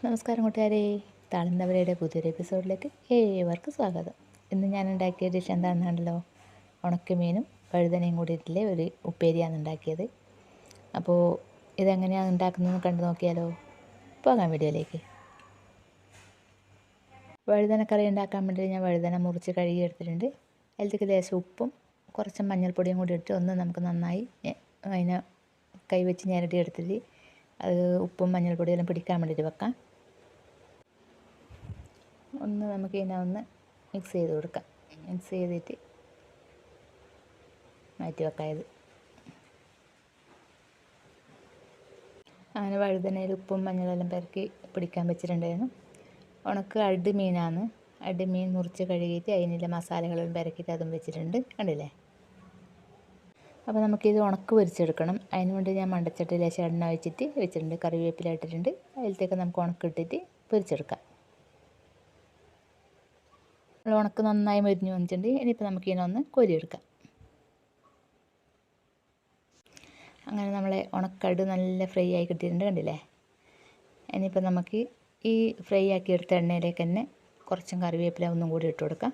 നമസ്കാരം കൂട്ടുകാരെ, താളന്തവരയുടെ പുതിയൊരു എപ്പിസോഡിലേക്ക് ഏവർക്കും സ്വാഗതം. ഇന്ന് ഞാൻ ഉണ്ടാക്കിയ ഡിഷ് എന്താണെന്നുണ്ടല്ലോ, ഉണക്കമീനും വഴുതനയും കൂടിയിട്ടില്ലേ ഒരു ഉപ്പേരിയാണ് ഉണ്ടാക്കിയത്. അപ്പോൾ ഇതെങ്ങനെയാണ് ഉണ്ടാക്കുന്നതെന്ന് കണ്ടു നോക്കിയാലോ. പോകാം വീഡിയോയിലേക്ക്. വഴുതനക്കറി ഉണ്ടാക്കാൻ വേണ്ടി ഞാൻ വഴുതന മുറിച്ച് കഴുകി എടുത്തിട്ടുണ്ട്. അതിലേക്ക് ലേശം ഉപ്പും കുറച്ച് മഞ്ഞൾപ്പൊടിയും കൂടി ഇട്ട് ഒന്ന് നമുക്ക് നന്നായി അതിനെ കൈവച്ച് ഞെരടി എടുത്തിട്ട് അത് ഉപ്പും മഞ്ഞൾപ്പൊടിയെല്ലാം പിടിക്കാൻ വേണ്ടിയിട്ട് വെക്കാം. നമുക്ക് ഇതിനെ ഒന്ന് മിക്സ് ചെയ്ത് കൊടുക്കാം. മിക്സ് ചെയ്തിട്ട് മാറ്റി വെക്കാം. ഇത് അങ്ങനെ വഴുതനയിൽ ഉപ്പും മഞ്ഞളെല്ലാം പെരക്കി പിടിക്കാൻ വെച്ചിട്ടുണ്ടായിരുന്നു. ഉണക്ക് അടിമീനാണ്. അടിമീൻ മുറിച്ച് കഴുകിയിട്ട് അതിനുള്ള മസാലകളെല്ലാം പെരക്കിയിട്ട് അതും വെച്ചിട്ടുണ്ട്, കണ്ടില്ലേ. അപ്പോൾ നമുക്കിത് ഉണക്ക് പൊരിച്ചെടുക്കണം. അതിന് വേണ്ടി ഞാൻ മണ്ടച്ചട്ടി ലേശം എണ്ണ ഒഴിച്ചിട്ട് വെച്ചിട്ടുണ്ട്. കറിവേപ്പില ഇട്ടിട്ടുണ്ട്. അതിലത്തേക്ക് നമുക്ക് ഉണക്കിട്ടിട്ട് പൊരിച്ചെടുക്കാം. ഉണക്ക് നന്നായി മൊരിഞ്ഞ് വന്നിട്ടുണ്ട്. ഇനിയിപ്പോൾ നമുക്ക് ഇതിനൊന്ന് കോരിയെടുക്കാം. അങ്ങനെ നമ്മളെ ഉണക്കട് നല്ല ഫ്രൈ ആയി കിട്ടിയിട്ടുണ്ട്, കണ്ടില്ലേ. ഇനിയിപ്പോൾ നമുക്ക് ഈ ഫ്രൈ ആക്കി എടുത്ത എണ്ണയിലേക്ക് തന്നെ കുറച്ചും കറിവേപ്പില ഒന്നും കൂടി ഇട്ട് കൊടുക്കാം.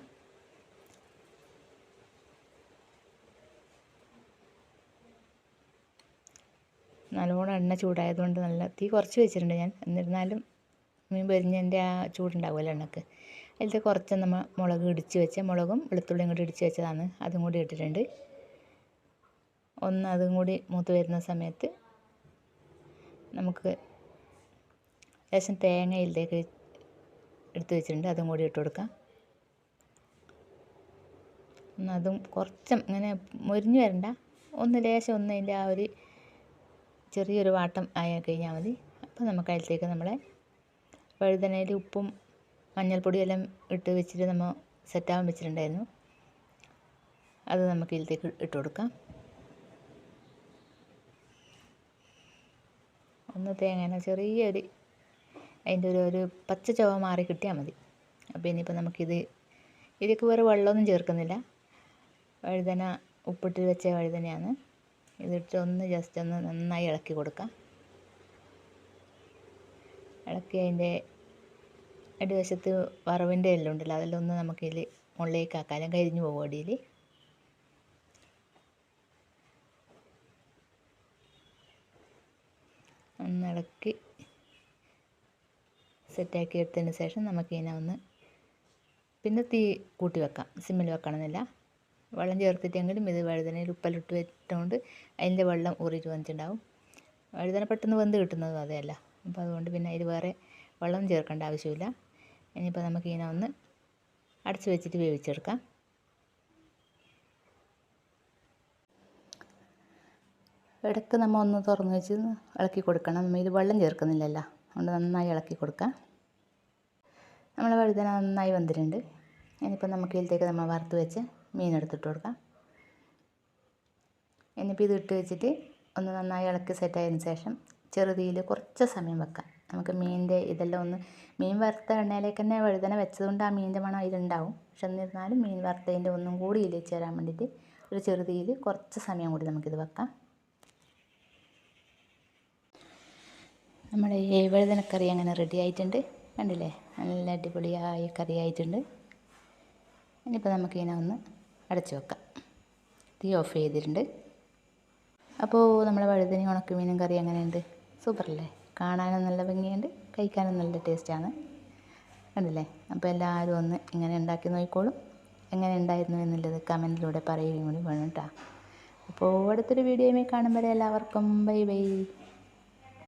നല്ലോണം എണ്ണ ചൂടായതുകൊണ്ട് നല്ല തീ കുറച്ച് വെച്ചിട്ടുണ്ട് ഞാൻ. എന്നിരുന്നാലും മീൻ പൊരിഞ്ഞതിൻ്റെ ആ ചൂടുണ്ടാവുമല്ലോ എണ്ണക്ക്. അതിലത്തെ കുറച്ച് നമ്മൾ മുളക് ഇടിച്ച് വെച്ച മുളകും വെളുത്തുള്ളിയും കൂടി ഇടിച്ച് വെച്ചതാണ്, അതും കൂടി ഇട്ടിട്ടുണ്ട്. അതും കൂടി മൂത്ത് വരുന്ന സമയത്ത് നമുക്ക് ലേശം തേങ്ങ ഇതിലേക്ക് എടുത്ത് വെച്ചിട്ടുണ്ട്, അതും കൂടി ഇട്ട് കൊടുക്കാം. അതും കുറച്ചും ഇങ്ങനെ മൊരിഞ്ഞ് വരണ്ട, ലേശം അതിൻ്റെ ആ ഒരു ചെറിയൊരു വാട്ടം ആയി കഴിഞ്ഞാൽ മതി. അപ്പോൾ നമുക്ക് അതിലത്തേക്ക് നമ്മളെ വഴുതനയിൽ ഉപ്പും മഞ്ഞൾപ്പൊടിയെല്ലാം ഇട്ട് വെച്ചിട്ട് നമ്മൾ സെറ്റാകാൻ വെച്ചിട്ടുണ്ടായിരുന്നു. അത് നമുക്ക് ഇതിലേക്ക് ഇട്ട് കൊടുക്കാം. തേങ്ങ ചെറിയൊരു അതിൻ്റെ ഒരു പച്ച ചുവ മാറി കിട്ടിയാൽ മതി. അപ്പോൾ ഇനിയിപ്പോൾ ഇതിലേക്ക് വേറെ വെള്ളമൊന്നും ചേർക്കുന്നില്ല. വഴുതന ഉപ്പിട്ട് വെച്ച വഴുതനയാണ്. ഇതിട്ട് ജസ്റ്റ് ഒന്ന് നന്നായി ഇളക്കി കൊടുക്കാം. ഇളക്കി അതിൻ്റെ അടിവശത്ത് വറവിൻ്റെ എല്ലാം ഉണ്ടല്ലോ, അതെല്ലാം നമുക്കിതിൽ മുകളിലേക്ക് ആക്കാനും കരിഞ്ഞു പോകും അടിയിൽ. ഇളക്കി സെറ്റാക്കി എടുത്തതിന് ശേഷം നമുക്കിതിനെ പിന്നെ തീ കൂട്ടി വെക്കാം. സിമ്മിൽ വെക്കണമെന്നില്ല. വെള്ളം ചേർത്തിട്ടെങ്കിലും ഇത് വഴുതനയിൽ ഉപ്പെല്ലിട്ട് വെച്ചുകൊണ്ട് അതിൻ്റെ വെള്ളം ഊറിയിട്ട് വന്നിട്ടുണ്ടാവും. വഴുതന പെട്ടെന്ന് വെന്ത് കിട്ടുന്നതും അതെയല്ല. അപ്പോൾ അതുകൊണ്ട് പിന്നെ അതിൽ വേറെ വെള്ളം ചേർക്കേണ്ട ആവശ്യമില്ല. ഇനിയിപ്പോൾ നമുക്കിതിനെ അടച്ച് വെച്ചിട്ട് വേവിച്ചെടുക്കാം. ഇടയ്ക്ക് നമ്മൾ തുറന്ന് വെച്ച് ഇളക്കി കൊടുക്കണം. നമ്മൾ ഇത് വെള്ളം ചേർക്കുന്നില്ലല്ലോ, അതുകൊണ്ട് നന്നായി ഇളക്കി കൊടുക്കാം. നമ്മൾ വഴുതന നന്നായി വെന്തിട്ടുണ്ട്. ഇനിയിപ്പോൾ നമുക്ക് ഇതിലേക്ക് നമ്മൾ വറുത്ത് വെച്ച് മീൻ എടുത്തിട്ട് കൊടുക്കാം. ഇനിയിപ്പോൾ ഇത് ഇട്ട് വെച്ചിട്ട് നന്നായി ഇളക്കി സെറ്റായതിന് ശേഷം ചെറുതീയിൽ കുറച്ച് സമയം വെക്കാം. നമുക്ക് മീനിൻ്റെ ഇതെല്ലാം മീൻ വറുത്ത എണ്ണയിലേക്ക് തന്നെ വഴുതന വെച്ചതുകൊണ്ട് ആ മീനിൻ്റെ മണം ഇതിലുണ്ടാവും. പക്ഷെ എന്നിരുന്നാലും മീൻ വറുത്തതിൻ്റെ ഒന്നും കൂടി ഇതിലേക്ക് ചേരാൻ വേണ്ടിയിട്ട് ഒരു ചെറുതീയിൽ കുറച്ച് സമയം കൂടി നമുക്കിത് വെക്കാം. നമ്മുടെ ഈ വഴുതനക്കറി അങ്ങനെ റെഡി ആയിട്ടുണ്ട്, കണ്ടില്ലേ. നല്ല അടിപൊളിയായ കറി ആയിട്ടുണ്ട്. ഇനിയിപ്പോൾ നമുക്കിതിനെ അടച്ചു വെക്കാം. തീ ഓഫ് ചെയ്തിട്ടുണ്ട്. അപ്പോൾ നമ്മുടെ വഴുതനയും ഉണക്കമീനും കറി എങ്ങനെയുണ്ട്? സൂപ്പറല്ലേ. കാണാനും നല്ല ഭംഗിയുണ്ട്, കഴിക്കാനും നല്ല ടേസ്റ്റാണ്, കണ്ടില്ലേ. അപ്പോൾ എല്ലാവരും ഇങ്ങനെ ഉണ്ടാക്കി നോക്കിക്കോളും. എങ്ങനെ ഉണ്ടായിരുന്നു എന്നുള്ളത് കമൻറ്റിലൂടെ പറയുകയും കൂടി വേണം കേട്ടോ. അപ്പോൾ അടുത്തൊരു വീഡിയോയുമായി കാണുമ്പോൾ എല്ലാവർക്കും ബൈ ബൈ.